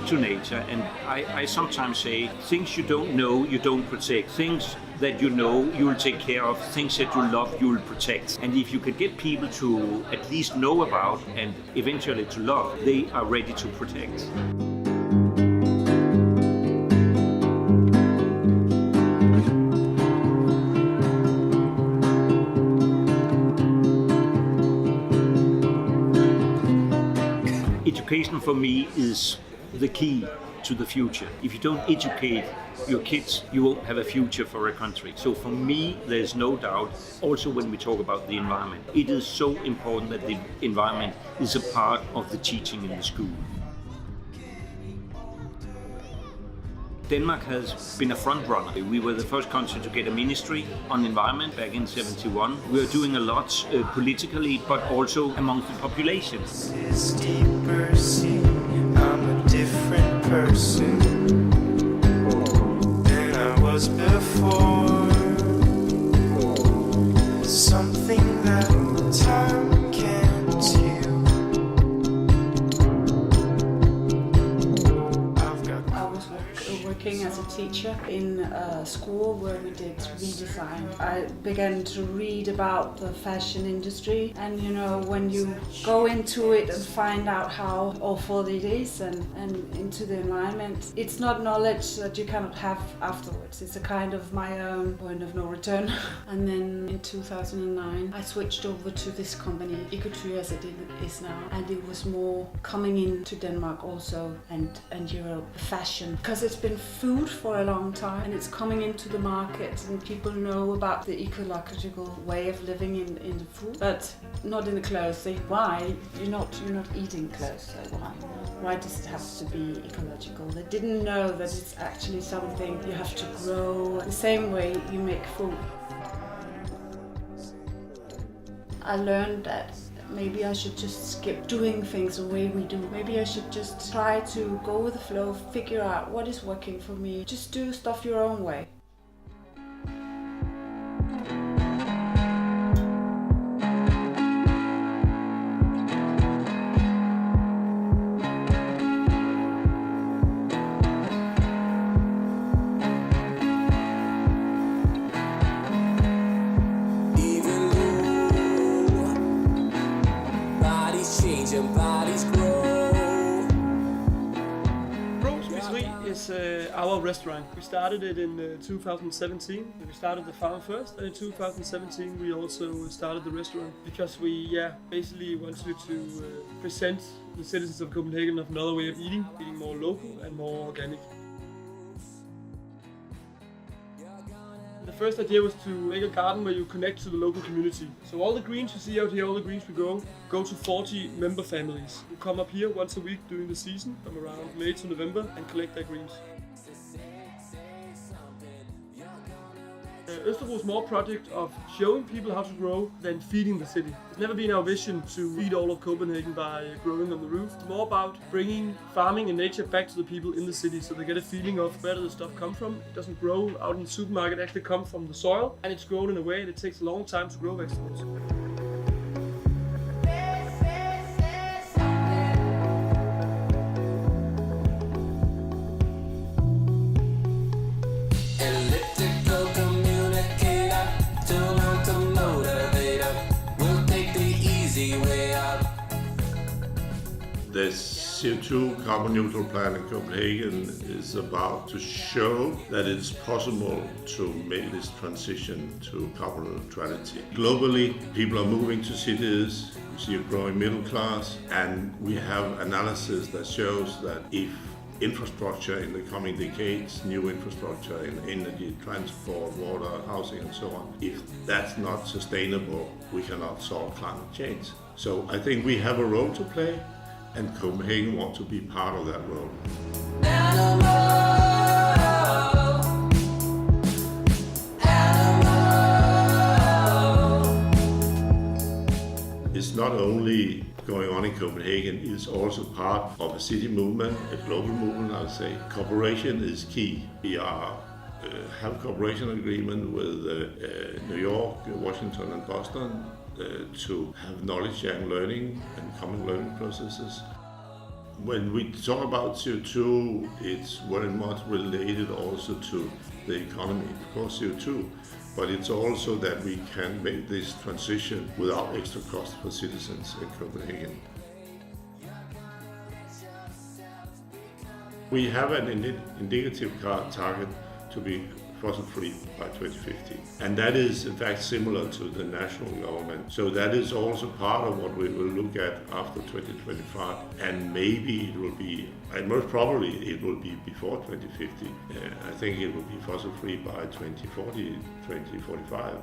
to nature, and I sometimes say things you don't know, you don't protect. Things that you know, you will take care of. Things that you love, you will protect. And if you can get people to at least know about and eventually to love, they are ready to protect. Education for me is the key to the future. If you don't educate your kids, you won't have a future for a country. So for me, there's no doubt, also when we talk about the environment, it is so important that the environment is a part of the teaching in the school. Denmark has been a front runner. We were the first country to get a ministry on environment back in '71. We are doing a lot politically, but also among the population. I'm a different person than I was before. Something that time can't heal. Working as a teacher in a school where we did redesign. I began to read about the fashion industry, and you know, when you go into it and find out how awful it is and into the environment, it's not knowledge that you cannot have afterwards. It's a kind of my own point of no return. And then in 2009 I switched over to this company, Ecotry as it is now, and it was more coming into Denmark also and Europe, fashion, because it's been food for a long time and it's coming into the market and people know about the ecological way of living in the food, but not in the clothes. They, why? You're not eating clothes, so why does it have to be ecological? They didn't know that it's actually something you have to grow the same way you make food. I learned that maybe I should just skip doing things the way we do. Maybe I should just try to go with the flow, figure out what is working for me. Just do stuff your own way. Is our restaurant. We started it in 2017. We started the farm first, and in 2017 we also started the restaurant because we basically wanted to present the citizens of Copenhagen of another way of eating more local and more organic. The first idea was to make a garden where you connect to the local community. So all the greens you see out here, all the greens we go to 40 member families who come up here once a week during the season, from around May to November, and collect their greens. Østerbro's more project of showing people how to grow than feeding the city. It's never been our vision to feed all of Copenhagen by growing on the roof. It's more about bringing farming and nature back to the people in the city so they get a feeling of where does the stuff come from. It doesn't grow out in the supermarket, it actually comes from the soil, and it's grown in a way that it takes a long time to grow vegetables. The CO2 carbon neutral plan in Copenhagen is about to show that it's possible to make this transition to carbon neutrality. Globally, people are moving to cities, we see a growing middle class, and we have analysis that shows that if infrastructure in the coming decades, new infrastructure in energy, transport, water, housing and so on, if that's not sustainable, we cannot solve climate change. So I think we have a role to play, and Copenhagen wants to be part of that role. It's not only going on in Copenhagen, it's also part of a city movement, a global movement, I would say. Cooperation is key. We have cooperation agreement with New York, Washington and Boston to have knowledge sharing learning and common learning processes. When we talk about CO2, it's very much related also to the economy. Of course, CO2, but it's also that we can make this transition without extra cost for citizens in Copenhagen. We have an indicative target to be fossil-free by 2050. And that is in fact similar to the national government. So that is also part of what we will look at after 2025. And maybe it will be, and most probably it will be before 2050. I think it will be fossil-free by 2040, 2045.